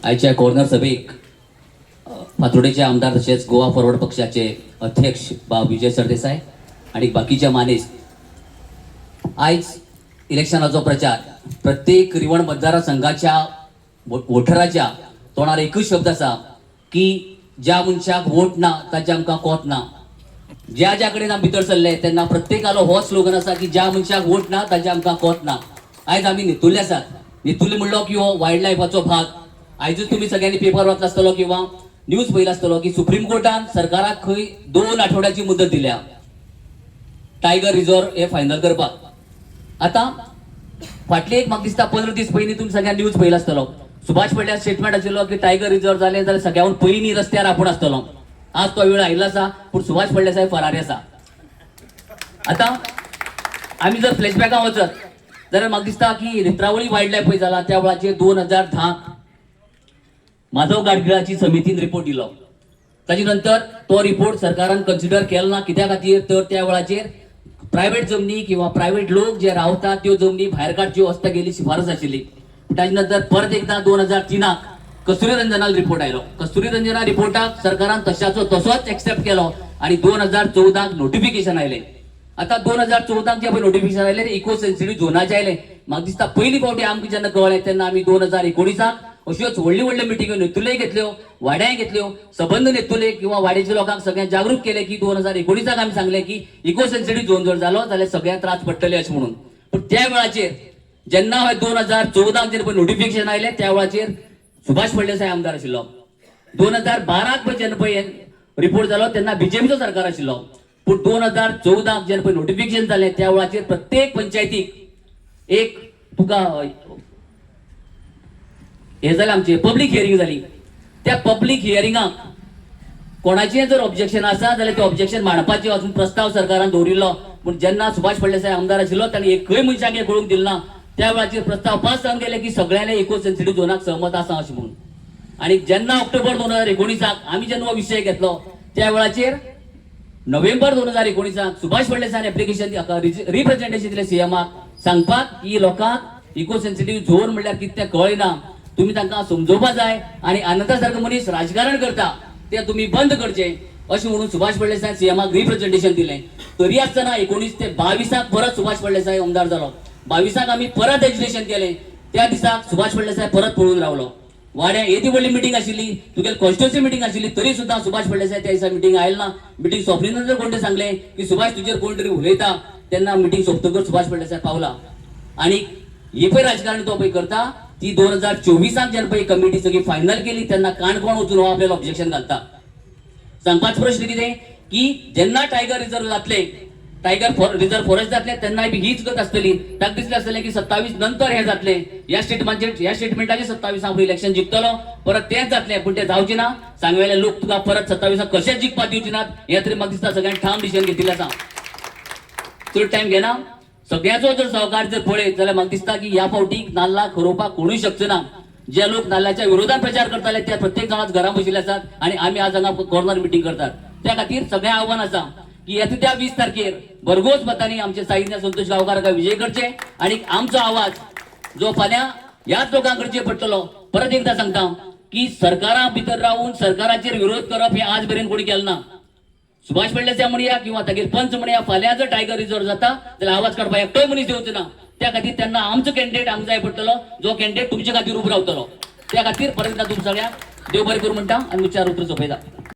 आजच्या कॉर्नर सभेक फातोडेचे आमदार तसेच गोवा फॉरवर्ड पक्षाचे अध्यक्ष बा विजय सरदेसाई आणि बाकीच्या मानेस आज इलेक्शनाचो प्रचार प्रत्येक रिवण मतदारसंघाच्या वोटराच्या तोंडार एकच शब्द असा की ज्या मनशाक वोट ना ताचे आमकां कोत ना. ज्या ज्या कडेन आमी भितर सरले तेन्ना प्रत्येकालो हो स्लोगन आसा की ज्या मनशाक वोट ना ताचे आमकां कोत ना. आयज आमी नेतुल्ले आसात. नेतुल्ले म्हणलो की हो वायल्ड लायफाचो भाग. आयजूच तुमी सगळ्यांनी पेपर वाचला आसतलो किंवा न्यूज पळयला आसतलो की सुप्रीम कोर्टान सरकाराक खंय 2 आठवड्याची मुदत दिल्या टायगर रिझर्व हे फायनल करपाक. आता फाटले एक म्हाका दिसता 15 दीस पयलीं तुमी सगळ्यांनी न्यूज पळयला आसतलो. सुभाष पडल्या स्टेटमेंट आशिल्लो की टायगर रिझर्व जालें जाल्यार सगळ्याहून पयलीं रस्त्यार आपूण आसतलो. आज तो वेळ आयिल्लो आसा पूण सुभाष पडल्या साहेब फरारी आसा. आता आमी जर फ्लॅशबॅकां वचत जाल्यार म्हाका दिसता की नेत्रावळी वायल्ड लायफ पळय जाला त्या वेळाचेर 2010 माधव गाडगिळाची समितीन रिपोर्ट दिलो. ताचे नंतर तो रिपोर्ट सरकारान कन्सिडर केलो ना. कित्या खातीर तर त्या वेळाचेर प्रायव्हेट जमनी किंवा प्रायव्हेट लोक जे रावतात त्यो जमनी भायर काडच्यो असता गेली शिफारस आशिल्ली. ताचे नंतर परत एकदा 2003 कस्तुरी रंजनाल रिपोर्ट आयलो. कस्तुरी रंजना रिपोर्टाक सरकारान तशाचो तसोच एक्सेप्ट केलो आणि 2014 नोटिफिकेशन आयले. आता 2014 जे नोटिफिकेशन आयले इको सेन्सिटिव्ह झोनाचे आयले. म्हाका दिसता पयली फावटी आमकां जेन्ना कळ्ळें तेन्ना आमी 2019 अश्योच व्हडल्यो व्हडल्यो मिटिंग्यो नेतुले घेतल्यो, वाड्याय घेतल्यो, सबंद नेतुले किंवा वाड्याच्या लोकांक सगळ्यांक जागृत केले की 2019 आमी सांगले की इको सेन्सिटिव्ह झोन जर जालो जाल्यार सगळ्यांक त्रास पडटले अशें म्हणून. पूण त्या वेळाचेर जेन्ना 2014 जेन्ना नोटिफिकेशन आयले त्या वेळाचेर सुभाष फळदेसाय आमदार आशिल्लो. 2012 जेन्ना पळय रिपोर्ट जालो तेन्ना बीजेपीचो सरकार आशिल्लो. पूण 2014 जेन्ना नोटिफिकेशन जालें त्या वेळाचेर प्रत्येक पंचायतीक एक तुका हे जालें आमची पब्लीक हियरिंग जाली. त्या पब्लीक हियरिंगाक कोणाचें जर ऑब्जेक्शन आसा जाल्यार ते ऑब्जेक्शन मांडपाचें वचून प्रस्ताव सरकारान दवरिल्लो. पूण जेन्ना सुभाष फळदेसाय आमदार आशिल्लो ताणें एकय मनशाक हें कळूंक दिलें ना. त्या वेळाचेर प्रस्ताव पास जावन गेले की सगळ्यांनी इको सेन्सिटिव्ह झोनाक सहमत आसा अशें म्हणून. आणि जेन्ना ऑक्टोबर 2019 आमी जेन्ना हो विशय घेतलो त्या वेळाचेर नोव्हेंबर 2019 सुभाष फळदेसायन एप्लिकेशन रिप्रेझेंटेशन दिलें सीएमाक सांगपाक की लोकांक इको सेन्सिटिव्ह झोन म्हणल्यार कितें तें कळना. तुम्ही तांकां समजोवपा जाय आणि आनंदा सारको मनीस राजकारण करता ते तुम्ही बंद करचे अशें म्हणून सुभाष फळदेसाय सीएमाक रिप्रेझेंटेशन दिलें. तरी आसतना 19 ते 22 परत सुभाष फळदेसाय आमदार जालो. 22 आमी परत एज्युकेशन केलें. त्या दिसाक सुभाष फळदेसाय परत पळून रावलो. वाड्या येदी व्हडली मिटींग आशिल्ली, तुगेली कॉन्स्टिट्युएन्सी मिटींग आशिल्ली तरी सुद्दां सुभाष फळदेसाय त्या दिसा मिटींग आयलो ना. मिटींग सोंपली नंतर कोण ते सांगलें की सुभाष तुजेर कोण तरी उलयता. तेन्ना मिटींग सोंपतकर सुभाष फळदेसाय पावला. आणि हे पळय राजकारण तो पळय करता ती 2024 जेन्ना पळय कमिटी सगळी फायनल केली तेन्ना काणकोण वचून हो आपल्याला ऑब्जेक्शन घालता. सांगपाचो प्रश्न कितें की जेन्ना टायगर रिझर्व जातले टायगर रिझर्व फॉरेस्ट जातले तेन्नाय बी हीच गत आसतली. ताका दिसलें आसतलें की 27 नंतर हे जातले. ह्या स्टेटमेंटाचेर 27 आपूण इलेक्शन जिखतलो परत तेंच जातलें. पूण तें जावचें ना. सांगवेले लोक तुका परत 27 कशेंच जिखपाक दिवचे नात हें तरी म्हाका दिसता सगळ्यांनी ठाम डिसिजन घेतिल्लें आसा. चड टायम घेना. सगळ्याचो जर सहकार जर पळयत जाल्यार म्हाका दिसता की ह्या फावटी नाल्ला खरोवपाक कोणूय शकचो ना. जे लोक नाल्लाच्या विरोधात प्रचार करताले ते प्रत्येक जाणांच घरां बशिल्ले आसात आणि आमी आज हांगा कॉर्नर मिटींग करतात. त्या खातीर सगळें आव्हान आसा की येता 20 तारखेर भरघोस मतांनी आमचे साहित्य संतोष गांवकारांक विजय करचे आणि आमचो आवाज जो फाल्यां ह्याच लोकांक करचे पडटलो. परत एकदा सांगता की सरकारा भितर रावून सरकाराचेर विरोध करप हे आज मेरेन कोणी केलें ना. सुभाष फळदेसाय म्हणया किंवा तागेर पंच म्हणया फाल्यां जर टायगर रिझर्व जाता जाल्यार आवाज काडपाक एकटोय मनीस येवचो ना. त्या खातीर तेन्ना आमचो कॅन्डिडेट आमकां जाय पडटलो जो कॅन्डिडेट तुमचे खातीर उबो रावतलो. त्या खातीर परत एकदा तुमकां सगळ्यांक देव बरें करूं म्हणटा आणि विचार उतर सोंपयता.